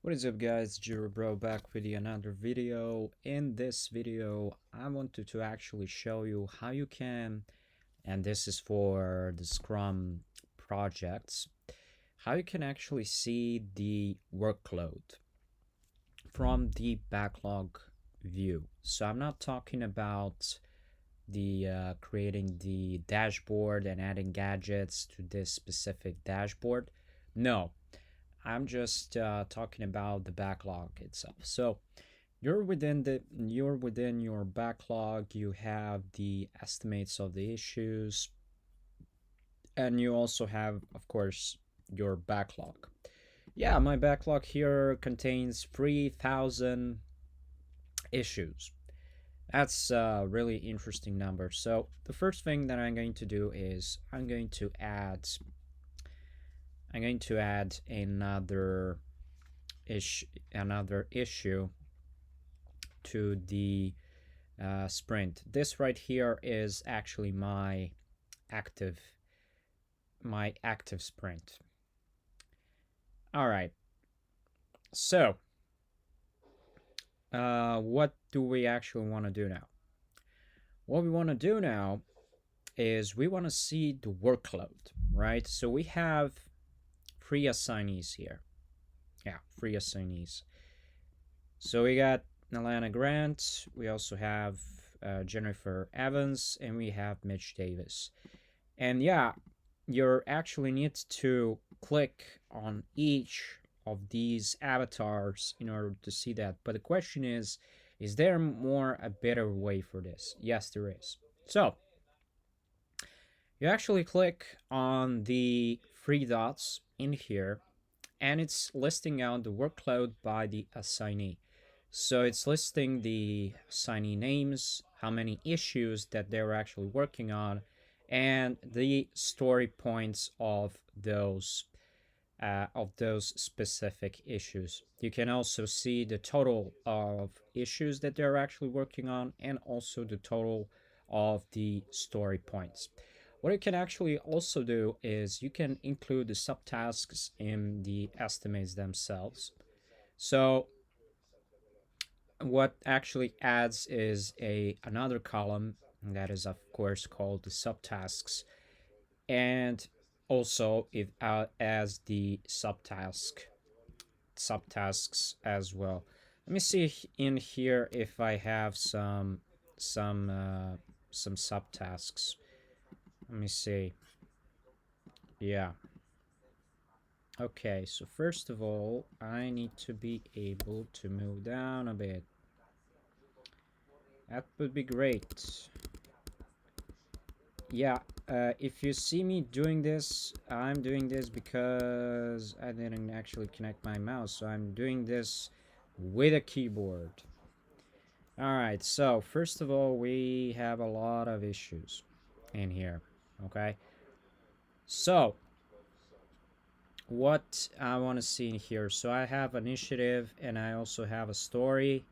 What is up guys, Jira bro back with another video. In this video I wanted to actually show you how you can, and this is for the Scrum projects, how you can actually see the workload from the backlog view. So I'm not talking about the creating the dashboard and adding gadgets to this specific dashboard. No, I'm just talking about the backlog itself. So you're within your backlog. You have the estimates of the issues, and you also have, of course, your backlog. Yeah, my backlog here contains 3,000 issues. That's a really interesting number. So the first thing that I'm going to do is I'm going to add another issue to the sprint. This right here is actually my active sprint. All right. So what do we actually want to do now? What we want to do now is we want to see the workload, right? So we have 3 assignees here. Yeah, 3 assignees. So we got Alana Grant, we also have Jennifer Evans, and we have Mitch Davis. And yeah, you actually need to click on each of these avatars in order to see that. But the question is there a better way for this? Yes, there is. So you actually click on the 3 dots in here, and it's listing out the workload by the assignee. So it's listing the assignee names, how many issues that they're actually working on, and the story points of those specific issues. You can also see the total of issues that they're actually working on, and also the total of the story points. What you can actually also do is you can include the subtasks in the estimates themselves. So what actually adds is another column that is of course called the subtasks, and also it as the subtasks as well. Let me see in here if I have some subtasks. Let me see. Yeah. Okay, so first of all, I need to be able to move down a bit. That would be great. Yeah, if you see me doing this, I'm doing this because I didn't actually connect my mouse, so I'm doing this with a keyboard. Alright, so first of all, we have a lot of issues in here, okay? So, what I want to see in here, so I have initiative and I also have a story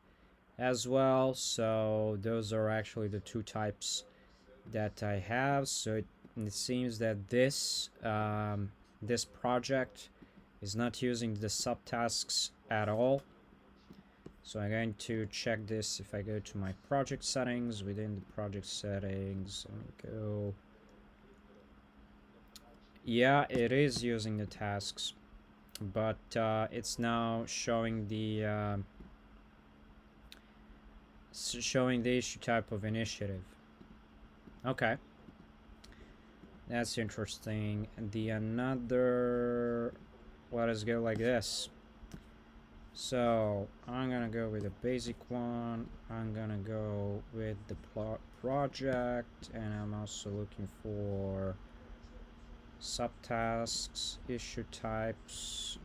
as well. So those are actually the 2 types that I have. So it seems that this project is not using the subtasks at all. So I'm going to check this. If I go to my project settings, within the project settings, let me go. Yeah, it is using the tasks, but it's now showing the issue type of initiative. Okay, that's interesting. The another, let us go like this. So I'm gonna go with a basic one. I'm gonna go with the project, and I'm also looking for subtasks, issue types.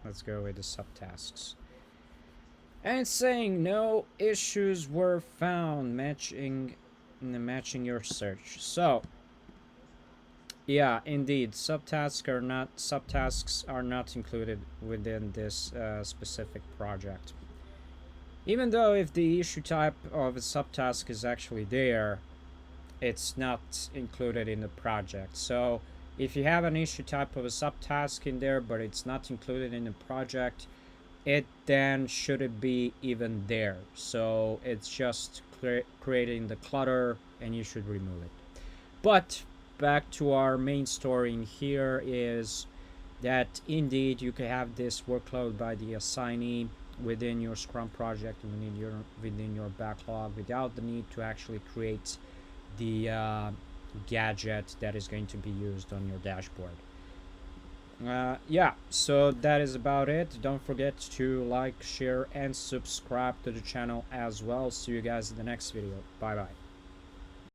Let's go with the subtasks. And it's saying no issues were found matching your search. So yeah, indeed, subtasks are not included within this specific project. Even though if the issue type of a subtask is actually there, it's not included in the project. So If you have an issue type of a subtask in there, but it's not included in the project, it then shouldn't be even there. So it's just creating the clutter, and you should remove it. But back to our main story in here is that indeed you can have this workload by the assignee within your Scrum project, within your backlog, without the need to actually create the gadget that is going to be used on your dashboard. Yeah, so that is about it. Don't forget to like, share, and subscribe to the channel as well. See you guys in the next video. Bye bye.